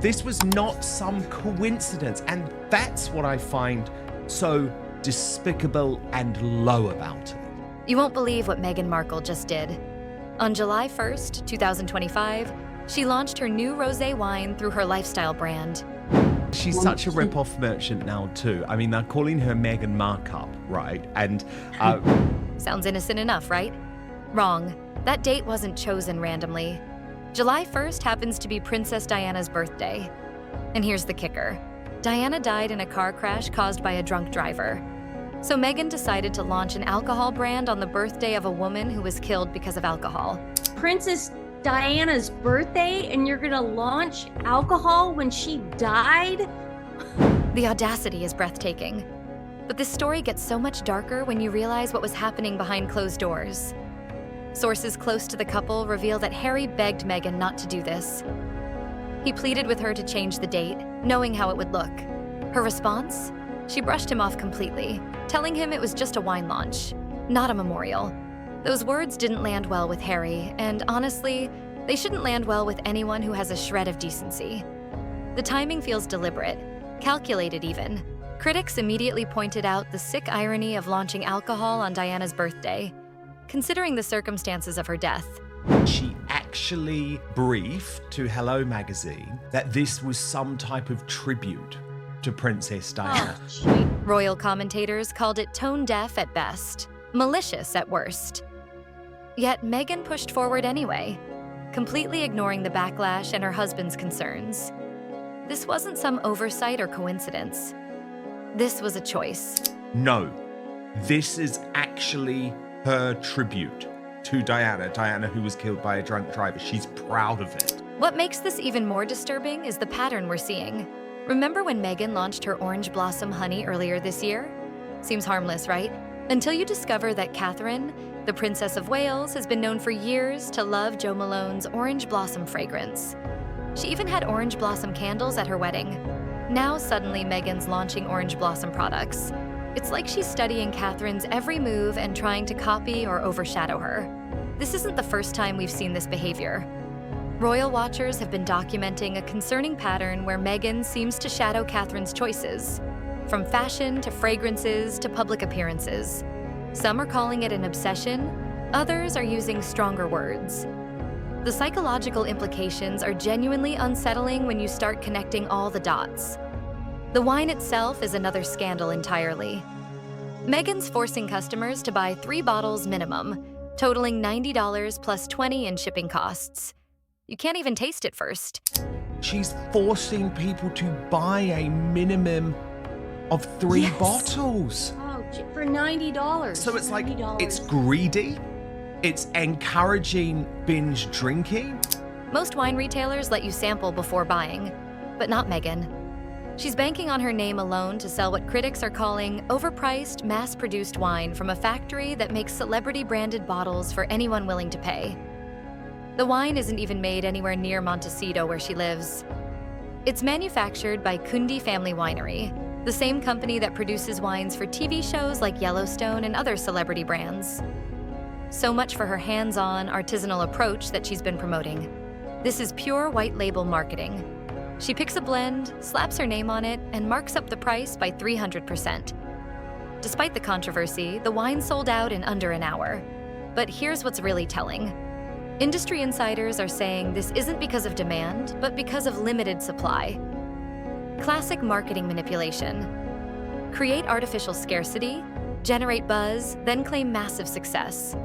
This was not some coincidence, and that's what I find so despicable and low about it. You won't believe what Meghan Markle just did. On July 1st, 2025, she launched her new rosé wine through her lifestyle brand. She's such a rip-off merchant now too. I mean, they're calling her Meghan Markle, right? And Sounds innocent enough, right? Wrong. That date wasn't chosen randomly. July 1st happens to be Princess Diana's birthday. And here's the kicker. Diana died in a car crash caused by a drunk driver. So Meghan decided to launch an alcohol brand on the birthday of a woman who was killed because of alcohol. Princess Diana's birthday, and you're gonna launch alcohol when she died? The audacity is breathtaking. But this story gets so much darker when you realize what was happening behind closed doors. Sources close to the couple reveal that Harry begged Meghan not to do this. He pleaded with her to change the date, knowing how it would look. Her response? She brushed him off completely, telling him it was just a wine launch, not a memorial. Those words didn't land well with Harry, and honestly, they shouldn't land well with anyone who has a shred of decency. The timing feels deliberate, calculated even. Critics immediately pointed out the sick irony of launching alcohol on Diana's birthday, considering the circumstances of her death. she actually briefed to Hello Magazine that this was some type of tribute to Princess Diana. Royal commentators called it tone-deaf at best, malicious at worst. Yet Meghan pushed forward anyway, completely ignoring the backlash and her husband's concerns. This wasn't some oversight or coincidence. This was a choice. No, this is actually her tribute to Diana who was killed by a drunk driver. She's proud of it. What makes this even more disturbing is the pattern we're seeing. Remember when Meghan launched her orange blossom honey earlier this year? Seems harmless, right? Until you discover that Catherine, the Princess of Wales, has been known for years to love Jo Malone's orange blossom fragrance. She even had orange blossom candles at her wedding. Now suddenly Meghan's launching orange blossom products. It's like she's studying Catherine's every move and trying to copy or overshadow her. This isn't the first time we've seen this behavior. Royal watchers have been documenting a concerning pattern where Meghan seems to shadow Catherine's choices, from fashion to fragrances to public appearances. Some are calling it an obsession, others are using stronger words. The psychological implications are genuinely unsettling when you start connecting all the dots. The wine itself is another scandal entirely. Meghan's forcing customers to buy 3 bottles minimum, totaling $90 plus $20 in shipping costs. You can't even taste it first. She's forcing people to buy a minimum of 3 bottles. Oh, for $90. So it's like, $90. it's greedy, it's encouraging binge drinking. Most wine retailers let you sample before buying, but not Meghan. She's banking on her name alone to sell what critics are calling overpriced, mass-produced wine from a factory that makes celebrity-branded bottles for anyone willing to pay. The wine isn't even made anywhere near Montecito, where she lives. It's manufactured by Cunning Family Winery, the same company that produces wines for TV shows like Yellowstone and other celebrity brands. So much for her hands-on, artisanal approach that she's been promoting. This is pure white label marketing. She picks a blend, slaps her name on it, and marks up the price by 300%. Despite the controversy, the wine sold out in under an hour. But here's what's really telling. Industry insiders are saying this isn't because of demand, but because of limited supply. Classic marketing manipulation. Create artificial scarcity, generate buzz, then claim massive success.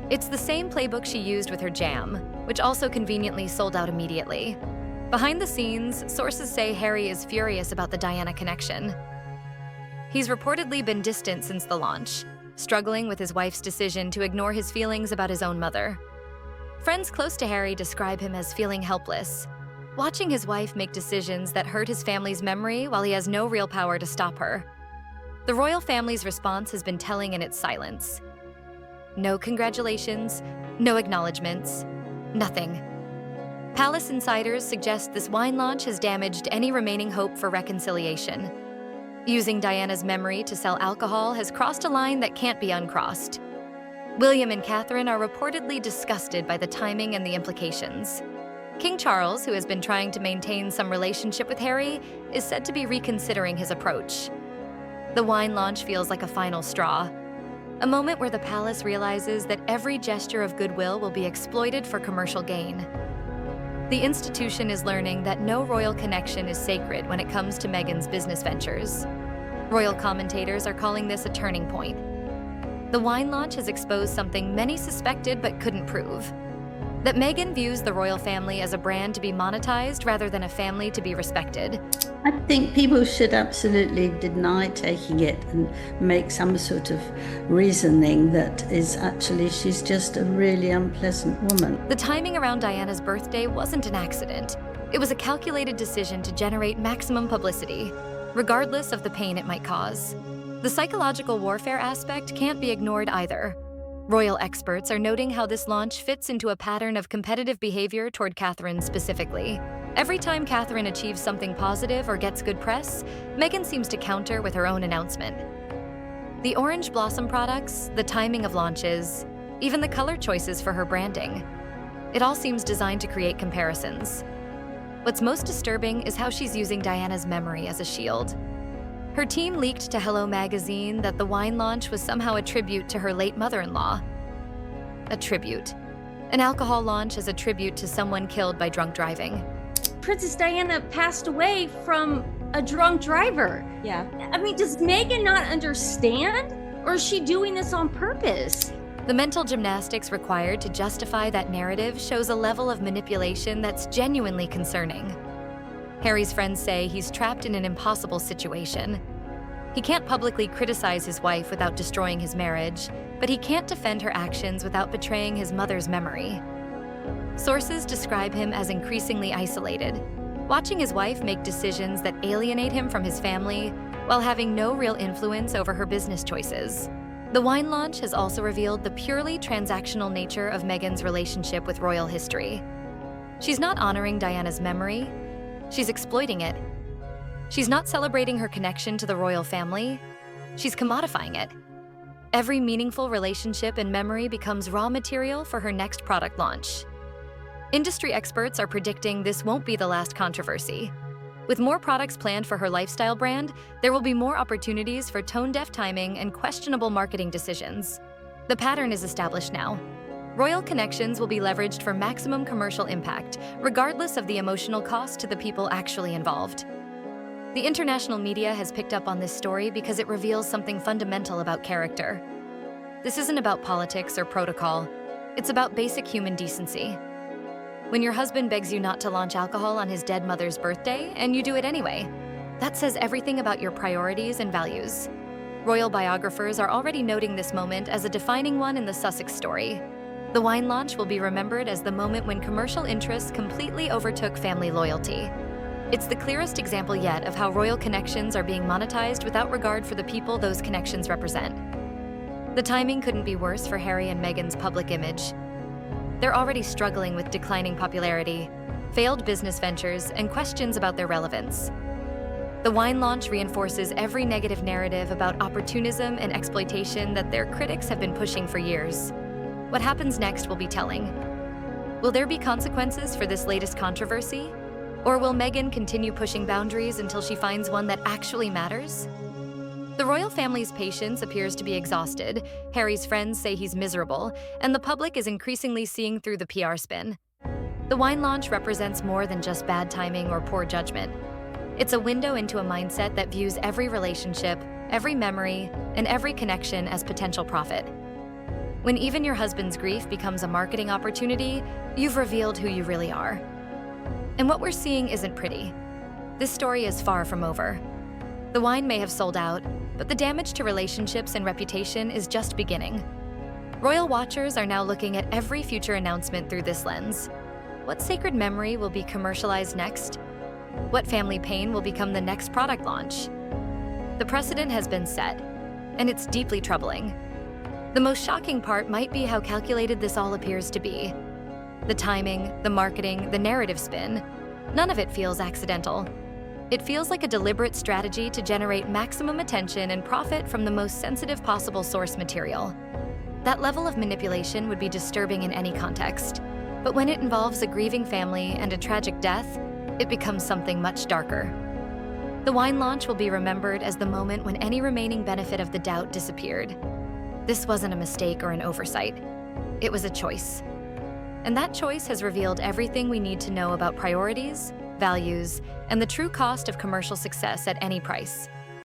It's the same playbook she used with her jam, which also conveniently sold out immediately. Behind the scenes, sources say Harry is furious about the Diana connection. He's reportedly been distant since the launch, struggling with his wife's decision to ignore his feelings about his own mother. Friends close to Harry describe him as feeling helpless, watching his wife make decisions that hurt his family's memory while he has no real power to stop her. The royal family's response has been telling in its silence. No congratulations, no acknowledgements, nothing. Palace insiders suggest this wine launch has damaged any remaining hope for reconciliation. Using Diana's memory to sell alcohol has crossed a line that can't be uncrossed. William and Catherine are reportedly disgusted by the timing and the implications. King Charles, who has been trying to maintain some relationship with Harry, is said to be reconsidering his approach. The wine launch feels like a final straw, a moment where the palace realizes that every gesture of goodwill will be exploited for commercial gain. The institution is learning that no royal connection is sacred when it comes to Meghan's business ventures. Royal commentators are calling this a turning point. The wine launch has exposed something many suspected but couldn't prove: that Meghan views the royal family as a brand to be monetized rather than a family to be respected. I think people should absolutely deny taking it and make some sort of reasoning that is actually she's just a really unpleasant woman. The timing around Diana's birthday wasn't an accident. It was a calculated decision to generate maximum publicity, regardless of the pain it might cause. The psychological warfare aspect can't be ignored either. Royal experts are noting how this launch fits into a pattern of competitive behavior toward Catherine specifically. Every time Catherine achieves something positive or gets good press, Meghan seems to counter with her own announcement. The orange blossom products, the timing of launches, even the color choices for her branding. It all seems designed to create comparisons. What's most disturbing is how she's using Diana's memory as a shield. Her team leaked to Hello magazine that the wine launch was somehow a tribute to her late mother-in-law. A tribute. An alcohol launch as a tribute to someone killed by drunk driving. Princess Diana passed away from a drunk driver. Yeah. I mean, does Meghan not understand? Or is she doing this on purpose? The mental gymnastics required to justify that narrative shows a level of manipulation that's genuinely concerning. Harry's friends say he's trapped in an impossible situation. He can't publicly criticize his wife without destroying his marriage, but he can't defend her actions without betraying his mother's memory. Sources describe him as increasingly isolated, watching his wife make decisions that alienate him from his family while having no real influence over her business choices. The wine launch has also revealed the purely transactional nature of Meghan's relationship with royal history. She's not honoring Diana's memory, she's exploiting it. She's not celebrating her connection to the royal family, she's commodifying it. Every meaningful relationship and memory becomes raw material for her next product launch. Industry experts are predicting this won't be the last controversy. With more products planned for her lifestyle brand, there will be more opportunities for tone-deaf timing and questionable marketing decisions. The pattern is established now. Royal connections will be leveraged for maximum commercial impact, regardless of the emotional cost to the people actually involved. The international media has picked up on this story because it reveals something fundamental about character. This isn't about politics or protocol. It's about basic human decency. When your husband begs you not to launch alcohol on his dead mother's birthday, and you do it anyway, that says everything about your priorities and values. Royal biographers are already noting this moment as a defining one in the Sussex story. The wine launch will be remembered as the moment when commercial interests completely overtook family loyalty. It's the clearest example yet of how royal connections are being monetized without regard for the people those connections represent. The timing couldn't be worse for Harry and Meghan's public image. They're already struggling with declining popularity, failed business ventures, and questions about their relevance. The wine launch reinforces every negative narrative about opportunism and exploitation that their critics have been pushing for years. What happens next will be telling. Will there be consequences for this latest controversy? Or will Meghan continue pushing boundaries until she finds one that actually matters? The royal family's patience appears to be exhausted, Harry's friends say he's miserable, and the public is increasingly seeing through the PR spin. The wine launch represents more than just bad timing or poor judgment. It's a window into a mindset that views every relationship, every memory, and every connection as potential profit. When even your husband's grief becomes a marketing opportunity, you've revealed who you really are. And what we're seeing isn't pretty. This story is far from over. The wine may have sold out, but the damage to relationships and reputation is just beginning. Royal watchers are now looking at every future announcement through this lens. What sacred memory will be commercialized next? What family pain will become the next product launch? The precedent has been set, and it's deeply troubling. The most shocking part might be how calculated this all appears to be. The timing, the marketing, the narrative spin, none of it feels accidental. It feels like a deliberate strategy to generate maximum attention and profit from the most sensitive possible source material. That level of manipulation would be disturbing in any context. But when it involves a grieving family and a tragic death, it becomes something much darker. The wine launch will be remembered as the moment when any remaining benefit of the doubt disappeared. This wasn't a mistake or an oversight. It was a choice. And that choice has revealed everything we need to know about priorities, values, and the true cost of commercial success at any price.